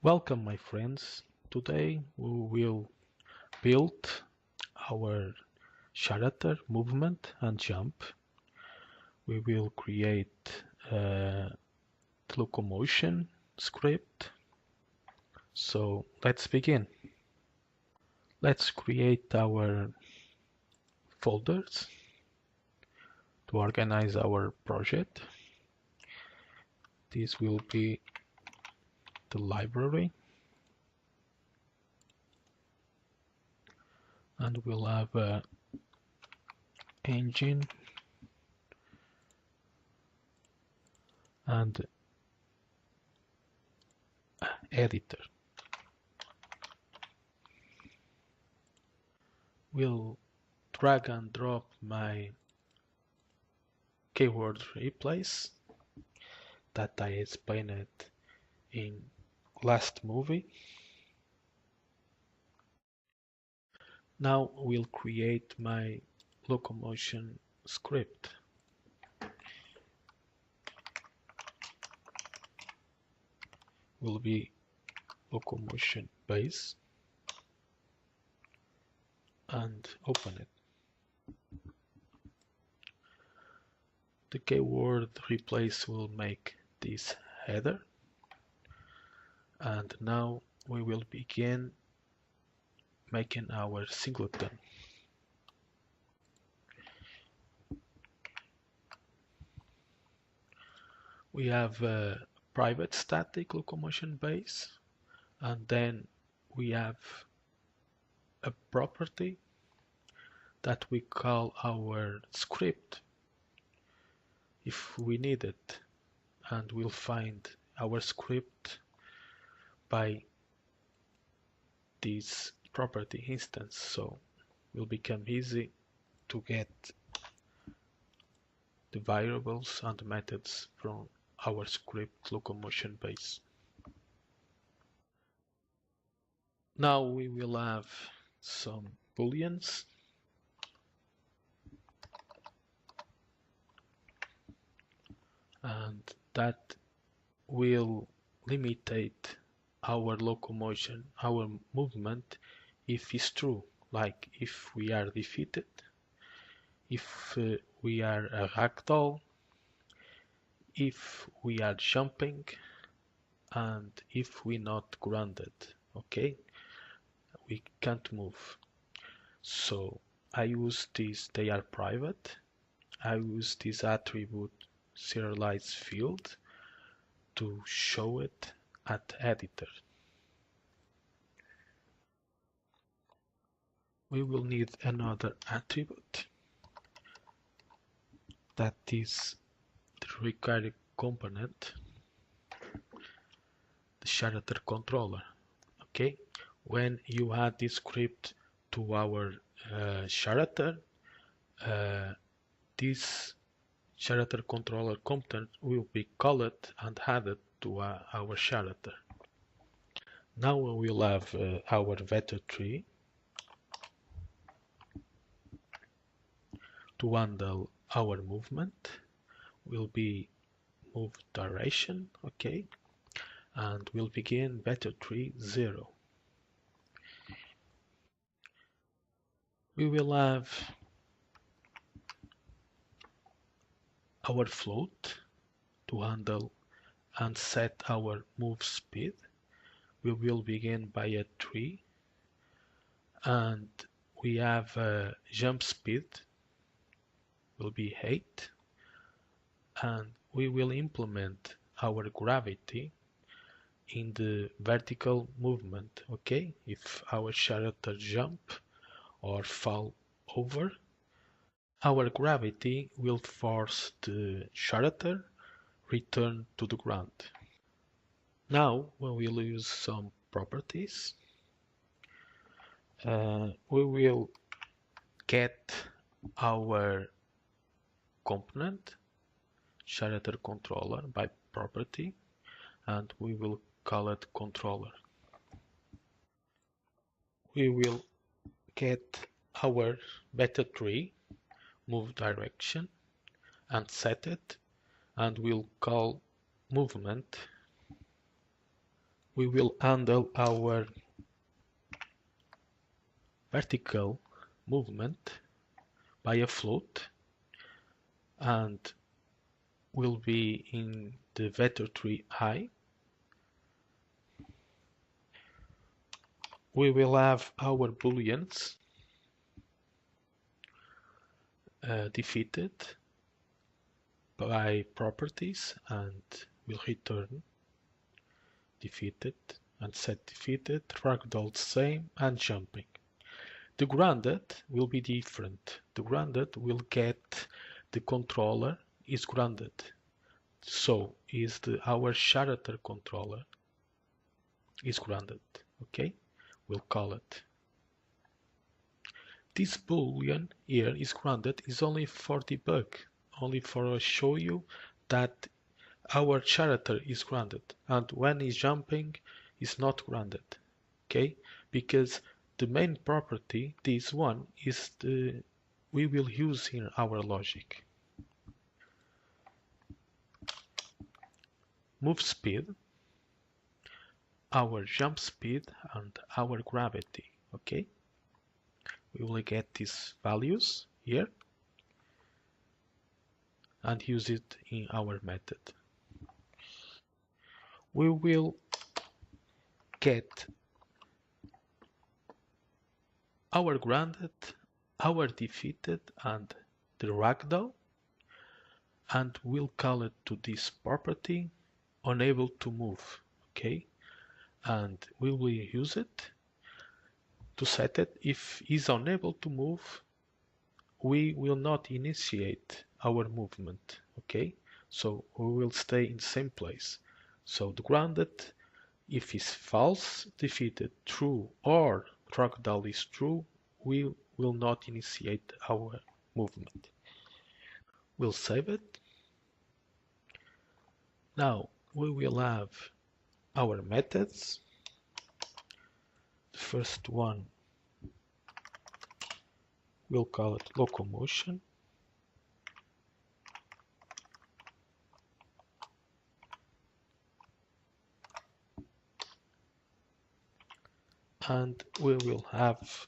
Welcome, my friends. Today we will build our character movement and jump. We will create a locomotion script. So let's begin. Let's create our folders to organize our project. This will be the library, and we'll have a engine and editor. We'll drag and drop my keyword replace that I explained in last movie. Now we'll create my locomotion script. Will be locomotion base and open it. The keyword replace will make this header, and now we will begin making our singleton. We have a private static locomotion base, and then we have a property that we call our script if we need it, and we'll find our script by this property instance, so it will become easy to get the variables and methods from our script locomotion base. Now we will have some booleans, and that will limitate our locomotion, our movement, if it's true, like if we are defeated, if we are a ragdoll, if we are jumping, and if we not grounded. Okay, we can't move. So I use these, they are private. I use this attribute serialize field to show it at editor. We will need another attribute that is the required component, the character controller. Okay, when you add this script to our character, this character controller component will be called and added to our character. Now we will have our vector tree to handle our movement. Will be move direction, okay, and we'll begin vector tree 0. We will have our float to handle and set our move speed. We will begin by a 3, and we have a jump speed will be 8, and we will implement our gravity in the vertical movement. Okay, if our character jump or fall over, our gravity will force the character return to the ground. Now we will use some properties. We will get our component character controller by property, and we will call it controller. We will get our vector tree move direction and set it, and we'll call movement we will handle our vertical movement by a float and will be in the vector tree I. We will have our booleans defeated by properties and will return defeated and set defeated, ragdoll same and jumping. The grounded will be different. The grounded will get the controller is grounded. So is our character controller is grounded. Okay, we'll call it. This boolean here is grounded is only for debug, only for show you that our character is grounded, and when he's jumping is not grounded. Okay, because the main property, this one, is the we will use in our logic. Move speed, our jump speed, and our gravity. Okay, we will get these values here and use it in our method. We will get our grounded, our defeated, and the ragdoll, and we'll call it to this property unable to move. Okay, and we will use it to set it. If is unable to move, we will not initiate our movement. Okay, so we will stay in the same place. So the grounded, if is false, defeated, true, or ragdoll is true, we will not initiate our movement. We'll save it. Now we will have our methods. The first one, we'll call it locomotion. And we will have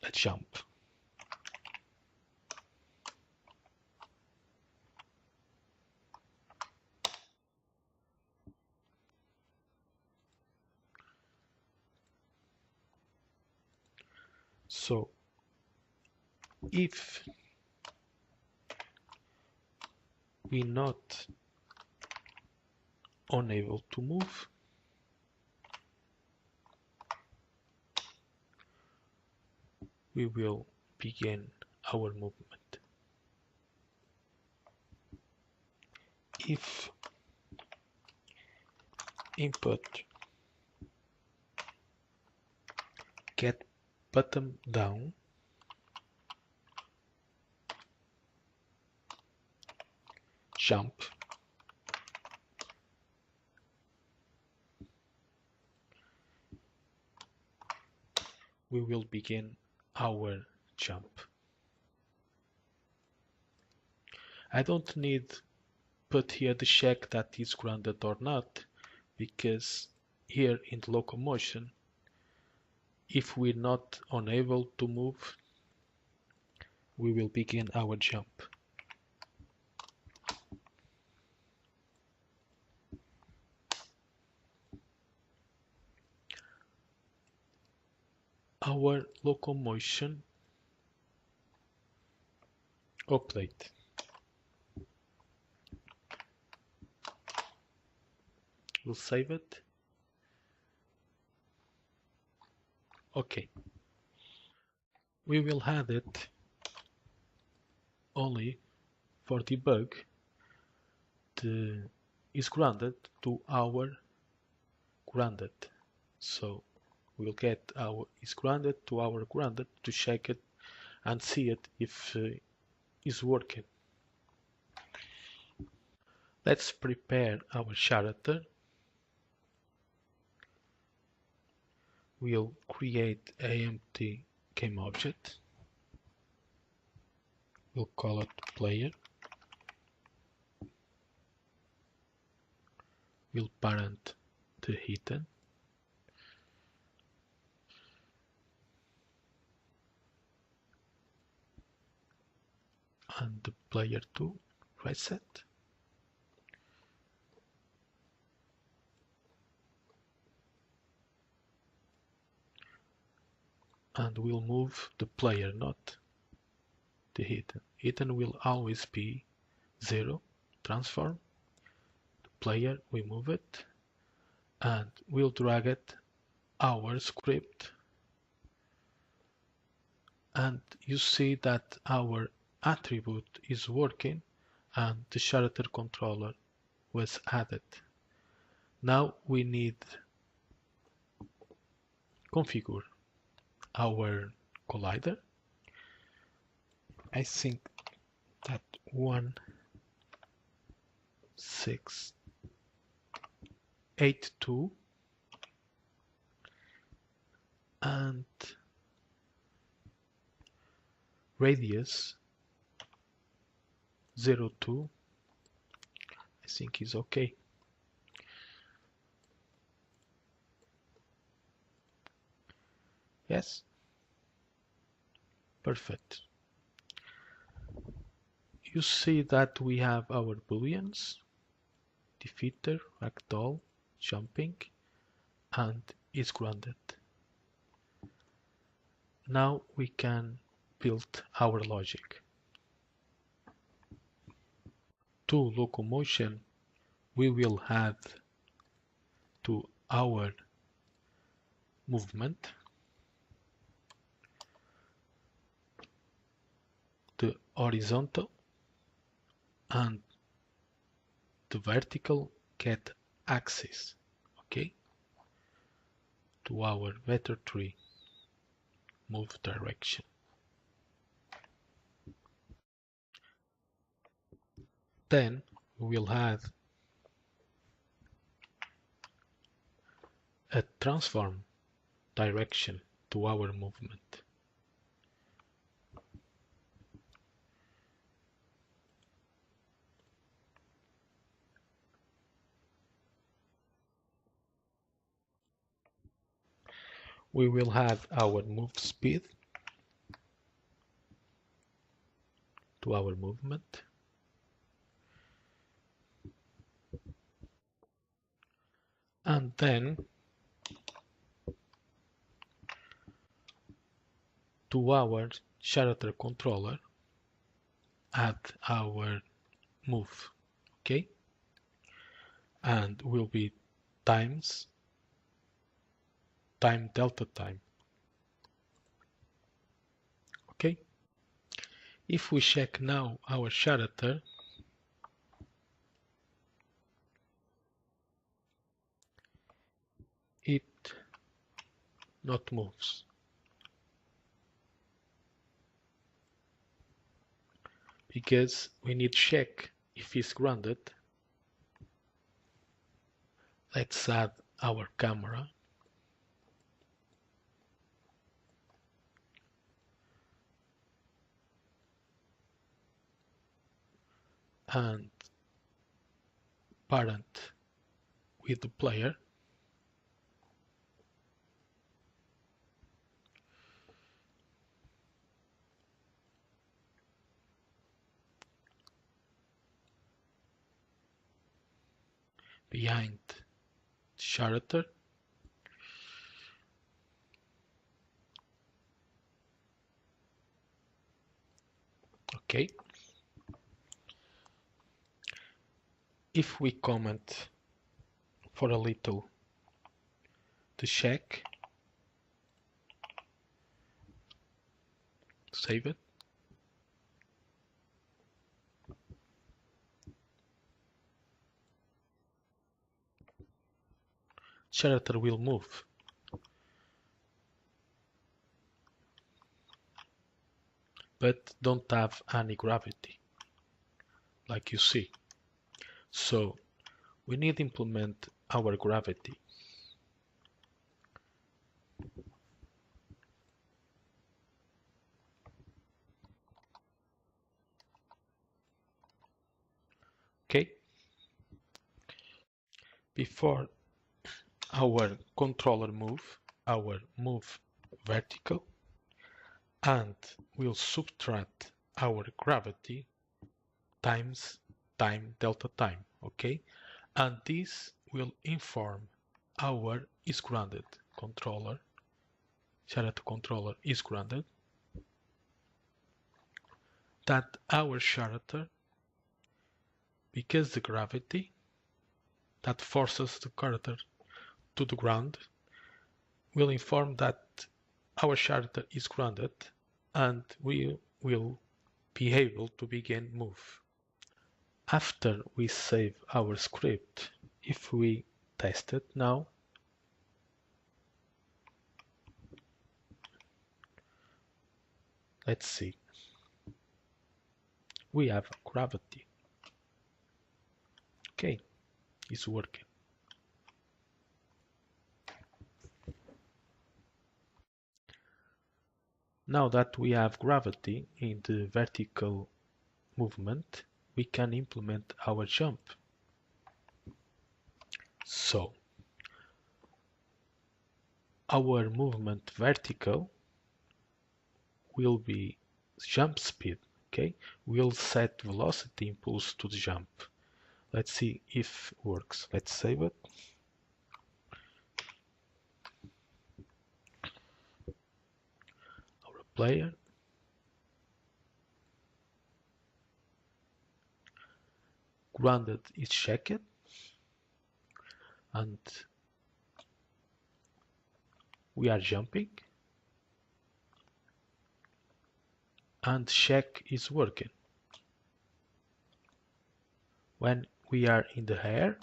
a jump. So if we not unable to move, we will begin our movement. If input get button down, jump, we will begin our jump. I don't need put here the check that is grounded or not, because here in the locomotion, if we're not unable to move, we will begin our jump. Our locomotion update. We'll save it. Okay. We will add it only for debug. Is grounded to our grounded. So we'll get our is grounded to our grounded to check it and see it if is working. Let's prepare our character. We'll create an empty game object. We'll call it player. We'll parent the hidden, and the player 2 reset. And we'll move the player, not the hidden. Hidden will always be 0, transform. The player, we move it, and we'll drag it our script, and you see that our attribute is working and the character controller was added. Now we need configure our collider. I think that 1682 and radius 02 I think is okay. Yes, perfect. You see that we have our booleans, defeater, ragdoll, jumping, and is grounded. Now we can build our logic. To locomotion, we will add to our movement the horizontal and the vertical get axis, okay, to our vector tree move direction. Then we will add a transform direction to our movement. We will add our move speed to our movement. And then to our character controller add our move, okay? And will be times time delta time, okay? If we check now our character, it not moves. Because we need to check if it's grounded. Let's add our camera. And parent with the player. Behind character. Okay. If we comment for a little to check, save it. Character will move. But don't have any gravity, like you see. So we need to implement our gravity. Okay. Before our controller move vertical, and we'll subtract our gravity times time delta time, okay? And this will inform our is grounded controller, character controller is grounded, that our character, because the gravity that forces the character to the ground, will inform that our character is grounded and we will be able to begin move. After we save our script, if we test it now, let's see, we have gravity. Okay, it's working. Now that we have gravity in the vertical movement, we can implement our jump. So, our movement vertical will be jump speed, okay? We'll set velocity impulse to the jump. Let's see if it works. Let's save it. Our player. Grounded is checked, and we are jumping, and check is working. When we are in the air,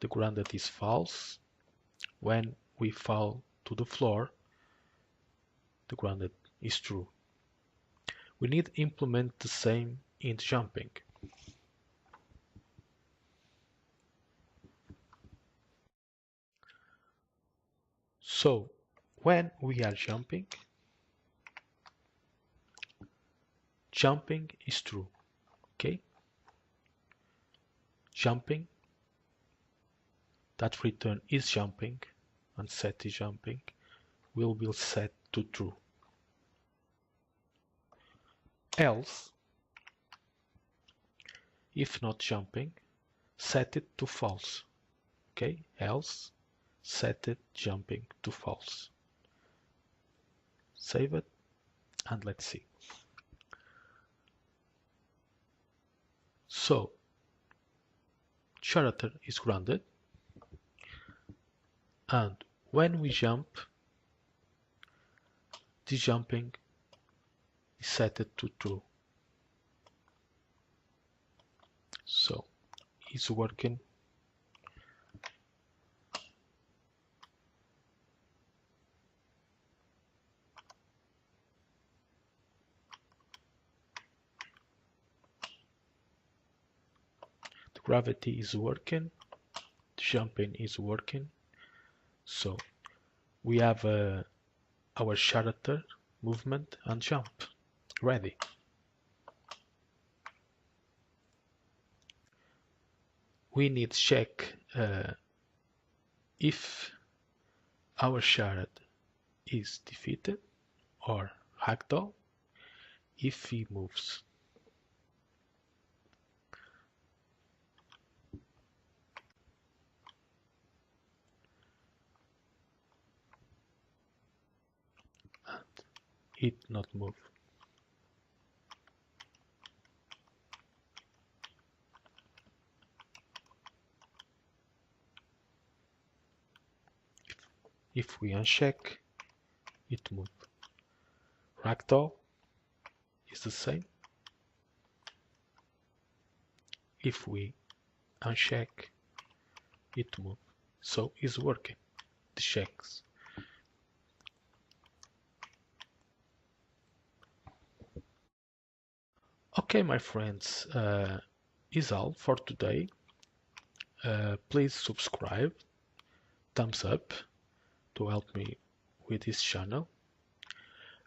the grounded is false. When we fall to the floor, the grounded is true. We need to implement the same in jumping. So, when we are jumping is true, okay? Jumping, that return is jumping, and set is jumping, will be set to true. Else, if not jumping, set it to false, okay? Else, set it jumping to false. Save it, and let's see. So, character is grounded, and when we jump, the jumping is set to true. So, it's working. The gravity is working. The jumping is working. So, we have our character movement and jump ready. We need to check if our character is defeated or ragdoll if he moves. And it not move. If we uncheck, it move. Ragdoll is the same. If we uncheck, it move. So it's working. The checks. Okay, my friends, is all for today. Please subscribe, thumbs up to help me with this channel.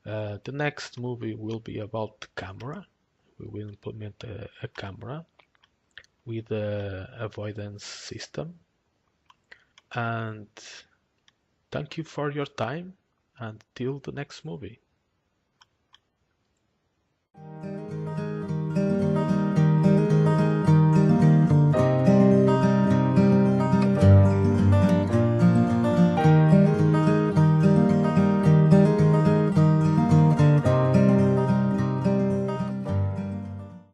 The next movie will be about the camera. We will implement a camera with an avoidance system. And thank you for your time and till the next movie.